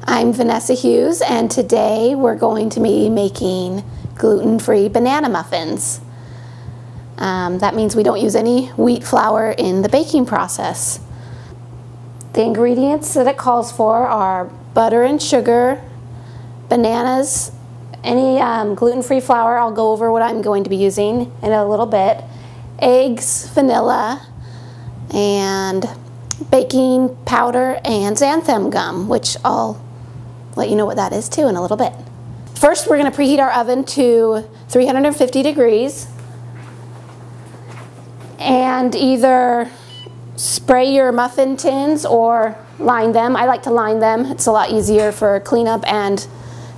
I'm Venessa Hughes, and today we're going to be making gluten-free banana muffins. That means we don't use any wheat flour in the baking process. The ingredients that it calls for are butter and sugar, bananas, any gluten-free flour. I'll go over what I'm going to be using in a little bit, eggs, vanilla, and baking powder and xanthan gum, which I'll let you know what that is too in a little bit. First, we're going to preheat our oven to 350 degrees and either spray your muffin tins or line them. I like to line them. It's a lot easier for cleanup and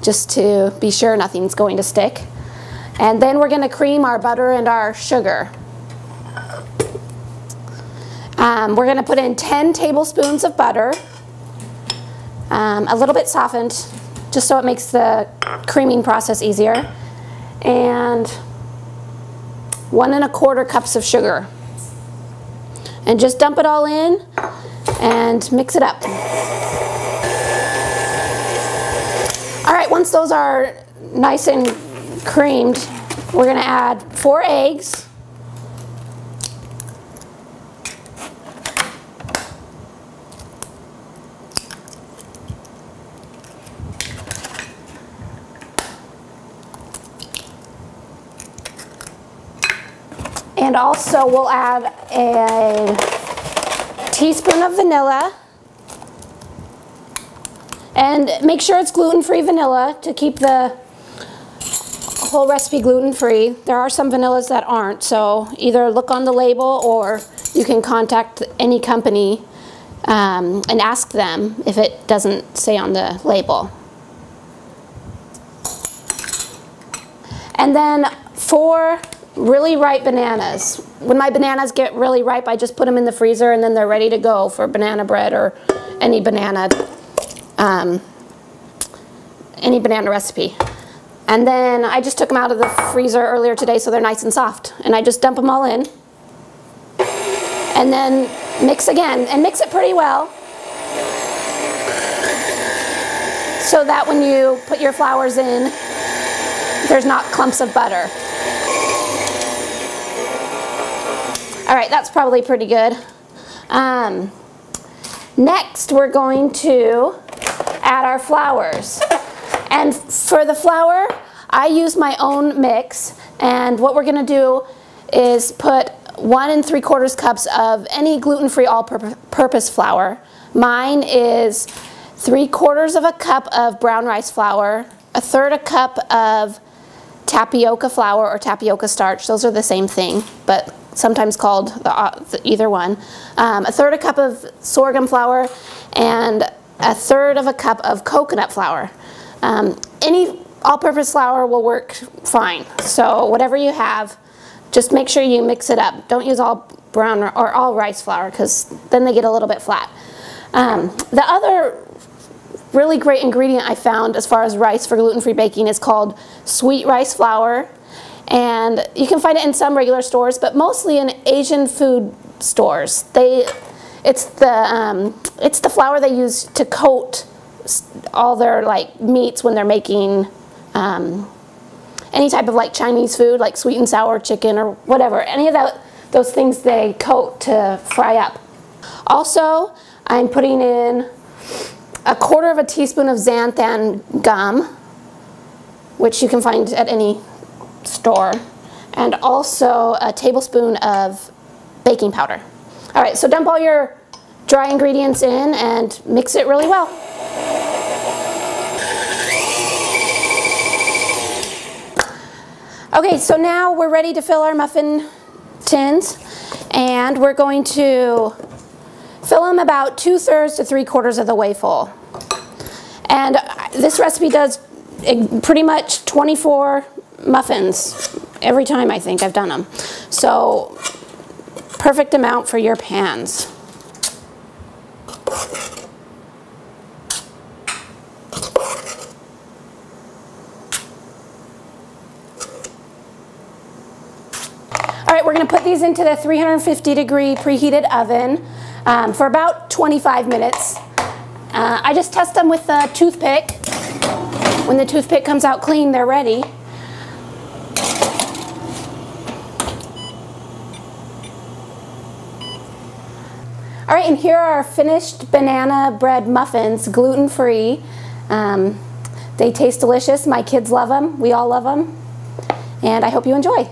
just to be sure nothing's going to stick. And then we're going to cream our butter and our sugar. We're going to put in 10 tablespoons of butter, a little bit softened, just so it makes the creaming process easier, and 1 1/4 cups of sugar. And just dump it all in and mix it up. All right, once those are nice and creamed, we're going to add 4 eggs. And also we'll add a teaspoon of vanilla. And make sure it's gluten-free vanilla to keep the whole recipe gluten-free. There are some vanillas that aren't, so either look on the label or you can contact any company and ask them if it doesn't say on the label. And then 4 really ripe bananas. When my bananas get really ripe, I just put them in the freezer and then they're ready to go for banana bread or any banana recipe. And then I just took them out of the freezer earlier today so they're nice and soft. And I just dump them all in. And then mix again, and mix it pretty well so that when you put your flours in, there's not clumps of butter. All right, that's probably pretty good. Next, we're going to add our flours. And for the flour, I use my own mix. And what we're going to do is put 1 3/4 cups of any gluten-free all-purpose flour. Mine is 3/4 cup of brown rice flour, 1/3 cup of tapioca flour or tapioca starch. Those are the same thing, but sometimes called either one. 1/3 cup of sorghum flour and 1/3 cup of coconut flour. Any all-purpose flour will work fine. So whatever you have, just make sure you mix it up. Don't use all brown or all rice flour because then they get a little bit flat. The other really great ingredient I found as far as rice for gluten-free baking is called sweet rice flour. And you can find it in some regular stores, but mostly in Asian food stores. It's the flour they use to coat all their meats when they're making any type of Chinese food, like sweet and sour chicken or whatever. Any of those things they coat to fry up. Also, I'm putting in 1/4 teaspoon of xanthan gum, which you can find at any store, and also a tablespoon of baking powder. All right, so dump all your dry ingredients in and mix it really well. Okay, so now we're ready to fill our muffin tins, and we're going to fill them about 2/3 to 3/4 of the way full. And this recipe does pretty much 24 muffins every time I think I've done them. So perfect amount for your pans. All right, we're going to put these into the 350 degree preheated oven for about 25 minutes. I just test them with a toothpick. When the toothpick comes out clean, they're ready. All right, and here are our finished banana bread muffins, gluten-free. They taste delicious. My kids love them. We all love them. And I hope you enjoy.